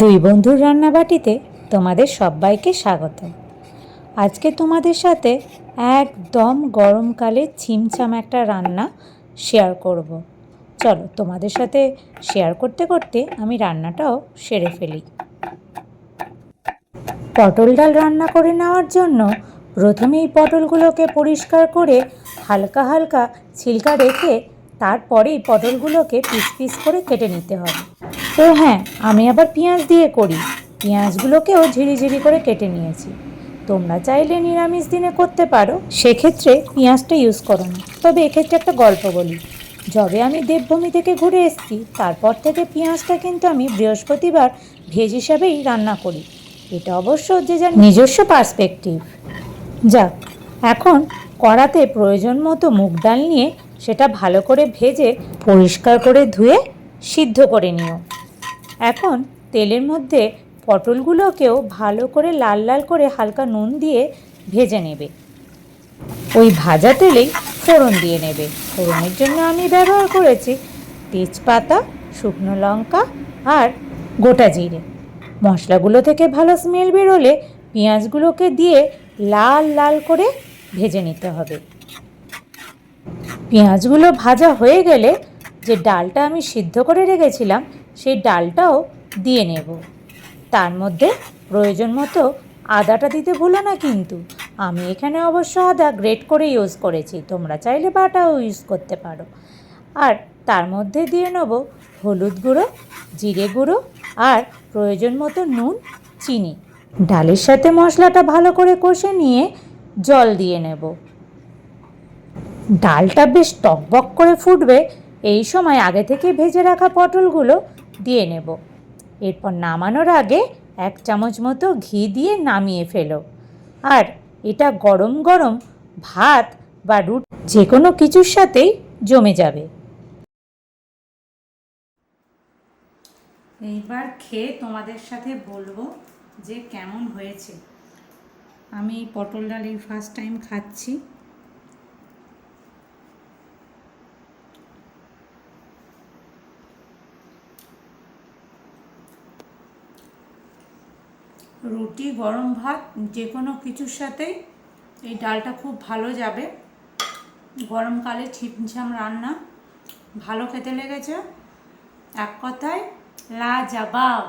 দুই বন্ধুর রান্নাবাটিতে তোমাদের সবাইকে স্বাগত। আজকে তোমাদের সাথে একদম গরমকালে ছিমছাম একটা রান্না শেয়ার করব। চলো তোমাদের সাথে শেয়ার করতে করতে আমি রান্নাটাও সেরে ফেলি। পটল ডাল রান্না করে নেওয়ার জন্য প্রথমেই পটলগুলোকে পরিষ্কার করে হালকা হালকা ছিলকা রেখে তারপরেই পটলগুলোকে পিস পিস করে কেটে নিতে হবে। ও হ্যাঁ, আমি আবার পেঁয়াজ দিয়ে করি। পেঁয়াজগুলোকেও ঝিরিঝিরি করে কেটে নিয়েছি। তোমরা চাইলে নিরামিষ দিনে করতে পারো, সেক্ষেত্রে পেঁয়াজটা ইউজ করো না। তবে এক্ষেত্রে একটা গল্প বলি। যবে আমি দেবভূমি থেকে ঘুরে এসেছি তারপর থেকে পেঁয়াজটা কিন্তু আমি বৃহস্পতিবার ভেজ হিসাবেই রান্না করি। এটা অবশ্য যে যার নিজস্ব পার্সপেক্টিভ। যাক, এখন কড়াতে প্রয়োজন মতো মুগ ডাল নিয়ে সেটা ভালো করে ভেজে পরিষ্কার করে ধুয়ে সিদ্ধ করে নিও। এখন তেলের মধ্যে পটলগুলোকেও ভালো করে লাল লাল করে হালকা নুন দিয়ে ভেজে নেবে। ওই ভাজা তেলেই ফোড়ন দিয়ে নেবে। ফোড়নের জন্য আমি ব্যবহার করেছি তেজপাতা, শুকনো লঙ্কা আর গোটা জিরে। মশলাগুলো থেকে ভালো স্মেল বেরোলে পেঁয়াজগুলোকে দিয়ে লাল লাল করে ভেজে নিতে হবে। পেঁয়াজগুলো ভাজা হয়ে গেলে যে ডালটা আমি সিদ্ধ করে রেখেছিলাম সেই ডালটাও দিয়ে নেব। তার মধ্যে প্রয়োজন মতো আদাটা দিতে ভুলো না কিন্তু। আমি এখানে অবশ্য আদা গ্রেট করে ইউজ করেছি, তোমরা চাইলে বাটাও ইউজ করতে পারো। আর তার মধ্যে দিয়ে নেব হলুদ গুঁড়ো, জিরে গুঁড়ো আর প্রয়োজন মতো নুন, চিনি। ডালের সাথে মশলাটা ভালো করে কষে নিয়ে জল দিয়ে নেব। ডালটা বেশ টকবক করে ফুটবে, এই সময় আগে থেকে ভেজে রাখা পটলগুলো দিয়ে নেব। এরপর নামানোর আগে 1 চামচ মতো ঘি দিয়ে নামিয়ে ফেলো। আর এটা গরম গরম ভাত বা রুটি যে কোনো কিছুর সাথেই জমে যাবে। এইবার খেয়ে তোমাদের সাথে বলবো যে কেমন হয়েছে। আমি পটল ডাল এই ফার্স্ট টাইম খাচ্ছি। রুটি, গরম ভাত যে কোনো কিছুর সাথেই এই ডালটা খুব ভালো যাবে। গরমকালে ছিমছাম রান্না, ভালো খেতে লেগেছে। এক কথায় লাজবাব।